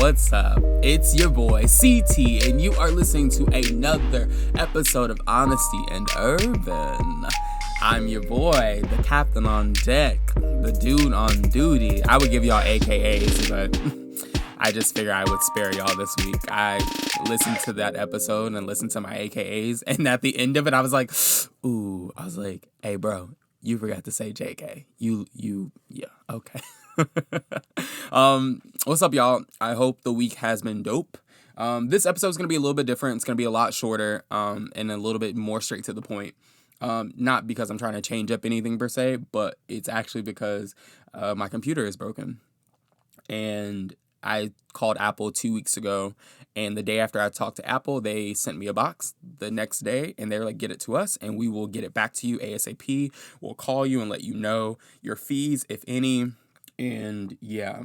what's up? It's your boy CT, and you are listening to another episode of Honesty and Urban. I'm your boy, the captain on deck, the dude on duty. I would give y'all AKAs, but I just figured I would spare y'all this week. I listened to that episode and listened to my AKAs, and at the end of it, I was like, hey, bro, you forgot to say JK. Yeah, okay. What's up, y'all? I hope the week has been dope. This episode is going to be a little bit different. It's going to be a lot shorter, and a little bit more straight to the point. Not because I'm trying to change up anything per se, but it's actually because my computer is broken. And I called Apple 2 weeks ago, and the day after I talked to Apple, they sent me a box the next day, and they were like, get it to us, and we will get it back to you ASAP. We'll call you and let you know your fees, if any. And yeah,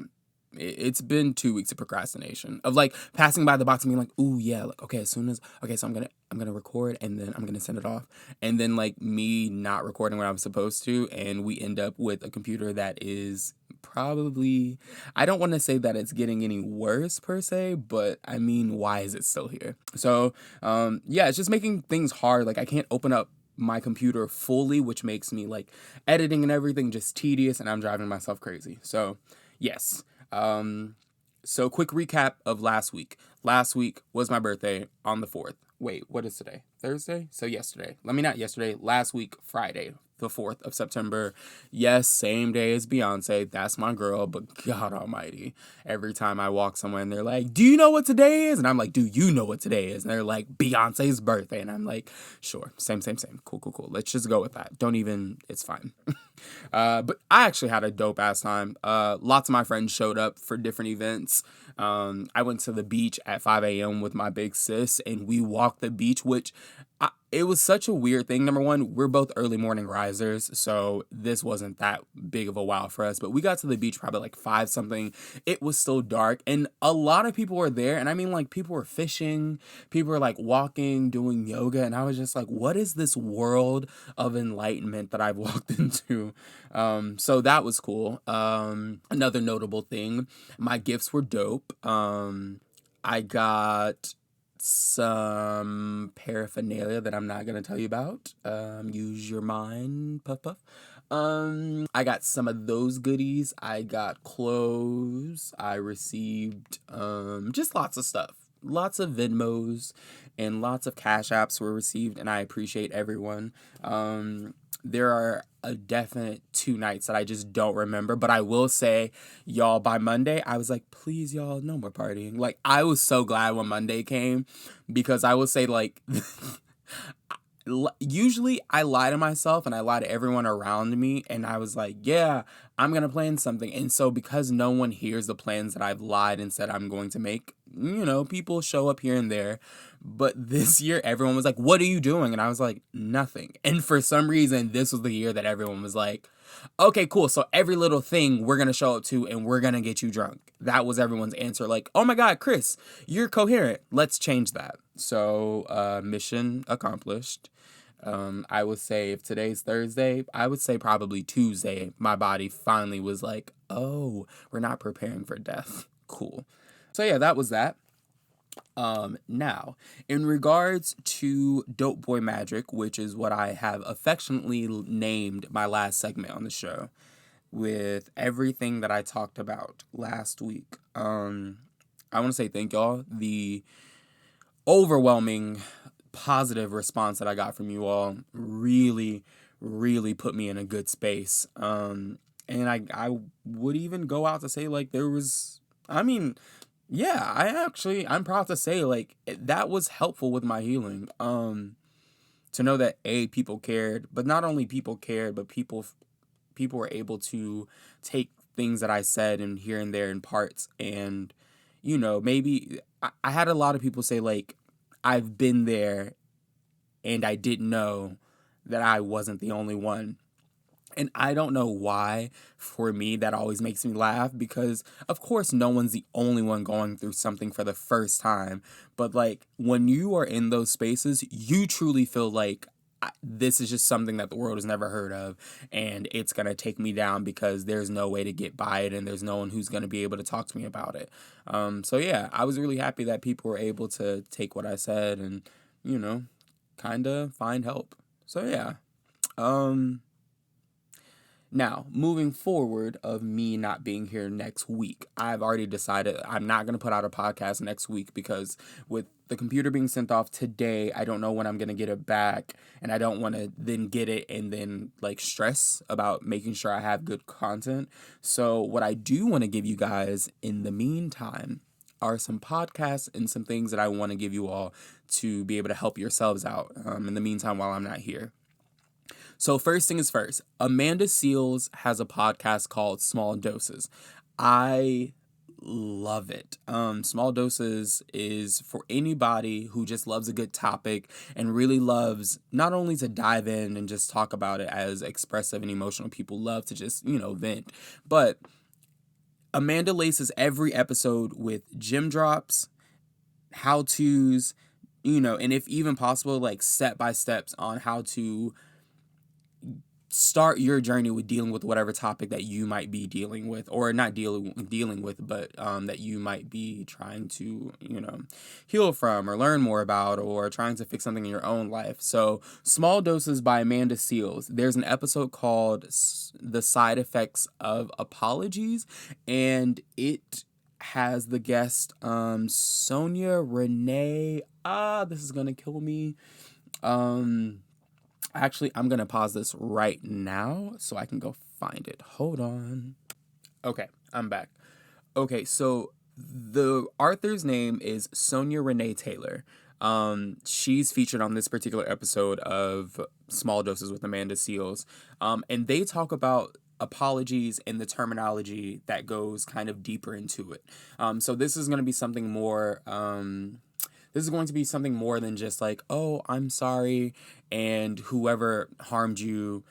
it's been 2 weeks of procrastination of like passing by the box and being like, ooh, yeah, like, okay, so I'm gonna record and then I'm gonna send it off. And then like me not recording when I was supposed to, and we end up with a computer that is probably, I don't want to say that it's getting any worse per se, but I mean, why is it still here? So yeah, it's just making things hard. Like I can't open up my computer fully, which makes me like editing and everything just tedious, and I'm driving myself crazy. So yes. So quick recap of last week. Last week was my birthday on the 4th. Wait, what is today? Thursday? So yesterday. Last week, Friday, the 4th of September. Yes, same day as Beyonce. That's my girl, but God almighty. Every time I walk somewhere and they're like, do you know what today is? And I'm like, do you know what today is? And they're like, Beyonce's birthday. And I'm like, sure, same. Cool. Let's just go with that. It's fine. But I actually had a dope ass time. Lots of my friends showed up for different events. I went to the beach at 5 a.m. with my big sis, and we walked the beach, which it was such a weird thing. Number one, we're both early morning risers, so this wasn't that big of a wow for us. But we got to the beach probably like 5 something. It was still dark, and a lot of people were there. And I mean, like, people were fishing, people were like walking, doing yoga, and I was just like, what is this world of enlightenment that I've walked into? So that was cool. Another notable thing, my gifts were dope. I got some paraphernalia that I'm not going to tell you about. Use your mind, puff. I got some of those goodies. I got clothes. I received just lots of stuff. Lots of Venmos and lots of Cash Apps were received, and I appreciate everyone. There are a definite 2 nights that I just don't remember, but I will say, y'all, by Monday, I was like, please, y'all, no more partying. Like, I was so glad when Monday came, because I will say, like, usually I lie to myself and I lie to everyone around me, and I was like, yeah, I'm going to plan something. And so because no one hears the plans that I've lied and said I'm going to make, people show up here and there. But this year, everyone was like, what are you doing? And I was like, nothing. And for some reason, this was the year that everyone was like, okay, cool. So every little thing we're going to show up to, and we're going to get you drunk. That was everyone's answer. Like, oh my God, Chris, you're coherent. Let's change that. So mission accomplished. I would say if today's Thursday, I would say probably Tuesday, my body finally was like, oh, we're not preparing for death. Cool. So yeah, that was that. Now, in regards to Dope Boy Magic, which is what I have affectionately named my last segment on the show, with everything that I talked about last week, I want to say thank y'all. The overwhelming positive response that I got from you all really, really put me in a good space. And I would even go out to say, like, I'm proud to say, like, that was helpful with my healing. To know that people cared, but not only people cared, but people were able to take things that I said and here and there in parts, and maybe I had a lot of people say, like, I've been there and I didn't know that I wasn't the only one. And I don't know why, for me, that always makes me laugh, because of course no one's the only one going through something for the first time. But like, when you are in those spaces, you truly feel like this is just something that the world has never heard of, and it's going to take me down because there's no way to get by it, and there's no one who's going to be able to talk to me about it. So yeah, I was really happy that people were able to take what I said and, kind of find help. So yeah. Now, moving forward of me not being here next week, I've already decided I'm not going to put out a podcast next week because with the computer being sent off today, I don't know when I'm going to get it back, and I don't want to then get it and then stress about making sure I have good content. So what I do want to give you guys in the meantime are some podcasts and some things that I want to give you all to be able to help yourselves out in the meantime while I'm not here. So first thing is first, Amanda Seales has a podcast called Small Doses. I love it. Small Doses is for anybody who just loves a good topic and really loves not only to dive in and just talk about it as expressive and emotional people love to just, vent, but Amanda laces every episode with gym drops, how-tos, and if even possible, step-by-steps on how to start your journey with dealing with whatever topic that you might be dealing with, or not dealing with, but that you might be trying to, heal from or learn more about, or trying to fix something in your own life. So Small Doses by Amanda Seales. There's an episode called The Side Effects of Apologies, and it has the guest Sonya, Renee. This is gonna kill me. Actually, I'm going to pause this right now so I can go find it. Hold on. Okay, I'm back. Okay, so the author's name is Sonya Renee Taylor. She's featured on this particular episode of Small Doses with Amanda Seales. And they talk about apologies and the terminology that goes kind of deeper into it. So this is going to be something more... This is going to be something more than just oh, I'm sorry, and whoever harmed you,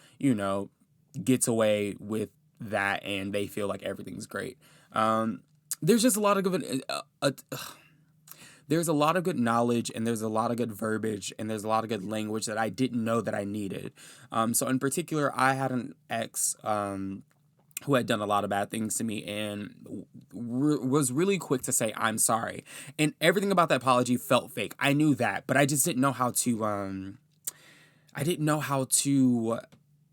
gets away with that and they feel like everything's great. There's just a lot of good, there's a lot of good knowledge, and there's a lot of good verbiage, and there's a lot of good language that I didn't know that I needed. So in particular, I had an ex, who had done a lot of bad things to me and was really quick to say, I'm sorry. And everything about that apology felt fake. I knew that, but I just didn't know how to,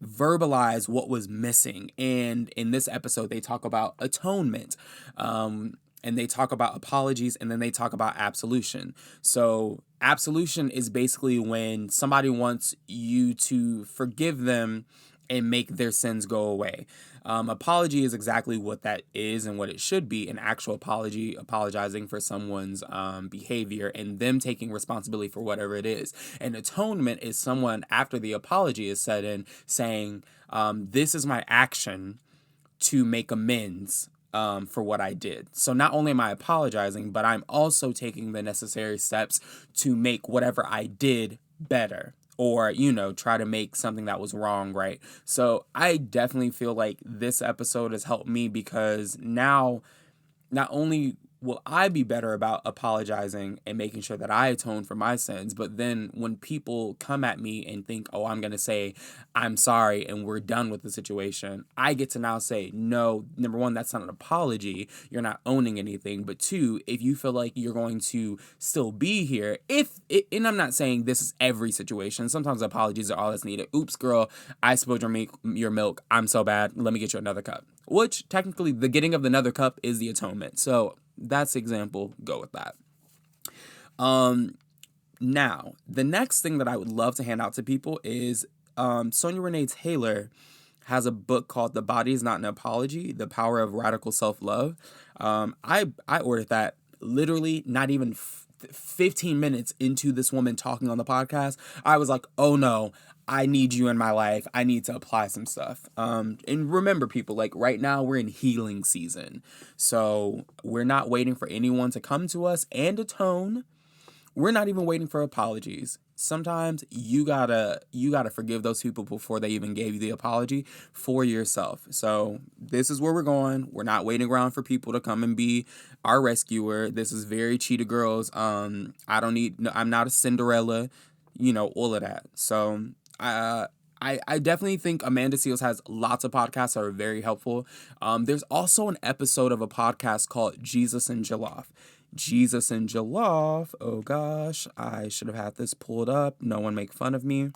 verbalize what was missing. And in this episode, they talk about atonement, and they talk about apologies, and then they talk about absolution. So absolution is basically when somebody wants you to forgive them and make their sins go away. Apology is exactly what that is and what it should be, an actual apology, apologizing for someone's behavior and them taking responsibility for whatever it is. And atonement is someone, after the apology is said in, saying, this is my action to make amends for what I did. So not only am I apologizing, but I'm also taking the necessary steps to make whatever I did better, or, try to make something that was wrong right. So I definitely feel like this episode has helped me, because now not only will I be better about apologizing and making sure that I atone for my sins, but then when people come at me and think, oh, I'm going to say, I'm sorry, and we're done with the situation, I get to now say, no, number one, that's not an apology. You're not owning anything. But two, if you feel like you're going to still be here, and I'm not saying this is every situation. Sometimes apologies are all that's needed. Oops, girl, I spilled your milk. I'm so bad. Let me get you another cup. Which technically the getting of another cup is the atonement. So that's the example. Go with that. Now, the next thing that I would love to hand out to people is Sonya Renee Taylor has a book called The Body Is Not an Apology, The Power of Radical Self-Love. I ordered that literally not even 15 minutes into this woman talking on the podcast. I was like, oh no, I need you in my life. I need to apply some stuff. And remember, people, right now we're in healing season. So we're not waiting for anyone to come to us and atone. We're not even waiting for apologies. Sometimes you gotta forgive those people before they even gave you the apology for yourself. So this is where we're going. We're not waiting around for people to come and be our rescuer. This is very Cheetah Girls. I'm not a Cinderella, all of that. So I definitely think Amanda Seales has lots of podcasts that are very helpful. There's also an episode of a podcast called Jesus and Jollof. Jesus and Jollof. Oh gosh, I should have had this pulled up. No one make fun of me.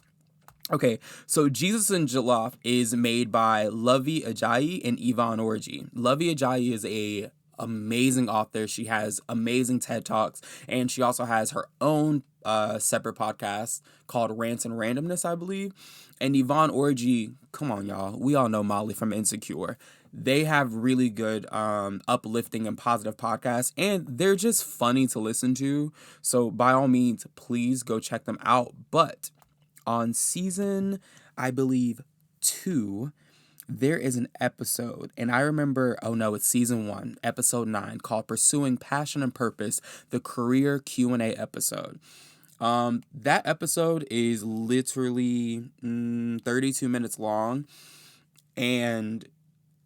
Okay, so Jesus and Jollof is made by Lovey Ajayi and Yvonne Orji. Lovey Ajayi is a amazing author. She has amazing TED Talks, and she also has her own separate podcast called Rants and Randomness, I believe. And Yvonne Orji, come on, y'all. We all know Molly from Insecure. They have really good uplifting and positive podcasts, and they're just funny to listen to. So by all means, please go check them out. But on season, I believe, 2, there is an episode, and I remember, it's season 1, episode 9, called Pursuing Passion and Purpose, the career Q&A episode. That episode is literally 32 minutes long, and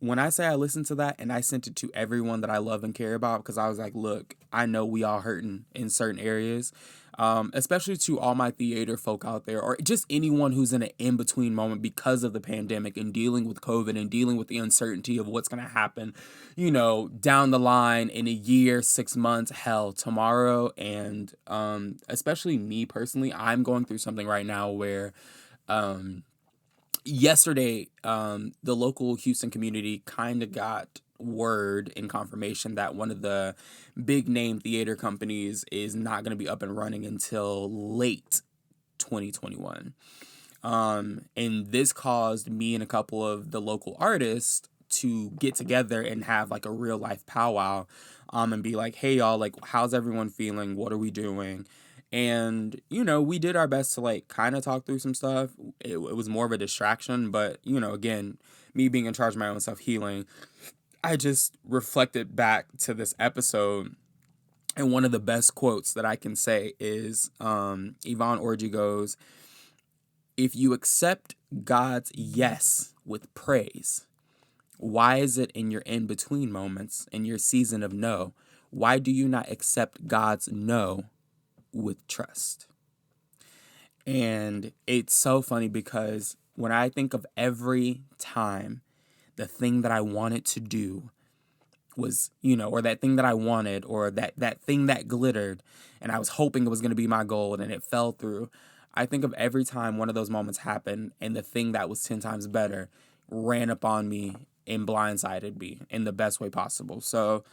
when I say I listened to that and I sent it to everyone that I love and care about, because I was like, look, I know we all hurting in certain areas, especially to all my theater folk out there, or just anyone who's in an in-between moment because of the pandemic and dealing with COVID and dealing with the uncertainty of what's going to happen, down the line in a year, 6 months, hell, tomorrow. And especially me personally, I'm going through something right now where yesterday, the local Houston community kind of got word and confirmation that one of the big name theater companies is not going to be up and running until late 2021. And this caused me and a couple of the local artists to get together and have like a real life powwow, and be like, hey y'all, like, how's everyone feeling? What are we doing? And, we did our best to like kind of talk through some stuff. It was more of a distraction, but, again, me being in charge of my own self-healing, I just reflected back to this episode, and one of the best quotes that I can say is Yvonne Orji goes, if you accept God's yes with praise, why is it in your in-between moments, in your season of no, why do you not accept God's no with trust? And it's so funny because when I think of every time the thing that I wanted to do was, or that thing that I wanted, or that thing that glittered, and I was hoping it was going to be my goal and it fell through, I think of every time one of those moments happened and the thing that was 10 times better ran up on me and blindsided me in the best way possible. So,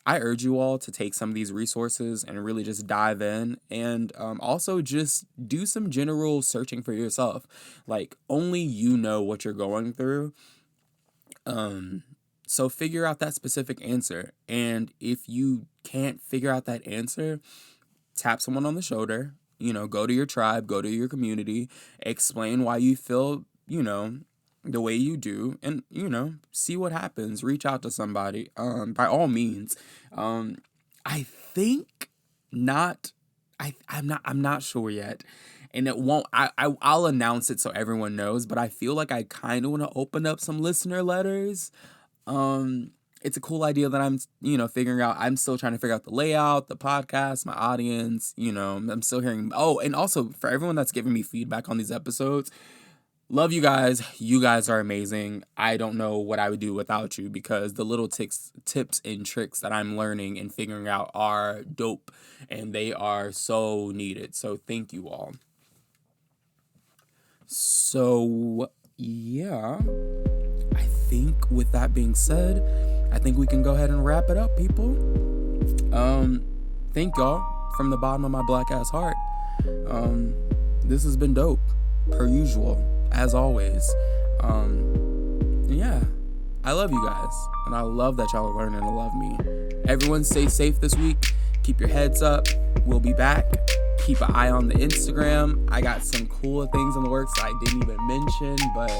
I urge you all to take some of these resources and really just dive in, and also just do some general searching for yourself. Like, only you know what you're going through. So figure out that specific answer. And if you can't figure out that answer, tap someone on the shoulder, go to your tribe, go to your community, explain why you feel, the way you do, and see what happens. Reach out to somebody, by all means. I think not. I'm not sure yet, and it won't. I'll announce it so everyone knows. But I feel like I kind of want to open up some listener letters. It's a cool idea that I'm figuring out. I'm still trying to figure out the layout, the podcast, my audience. I'm still hearing. Oh, and also for everyone that's giving me feedback on these episodes. Love you guys. You guys are amazing. I don't know what I would do without you, because the little tips and tricks that I'm learning and figuring out are dope, and they are so needed. So thank you all. So yeah, I think with that being said, I think we can go ahead and wrap it up, people. Thank y'all from the bottom of my black ass heart. This has been dope, per usual. As always. Yeah, I love you guys, and I love that y'all are learning to love me. Everyone stay safe this week. Keep your heads up. We'll be back. Keep an eye on the Instagram. I got some cool things in the works that I didn't even mention, but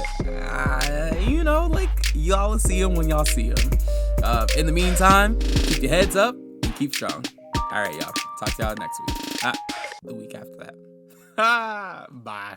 y'all will see them when y'all see them. In the meantime, keep your heads up and keep strong. All right, y'all. Talk to y'all next week. The week after that. Bye.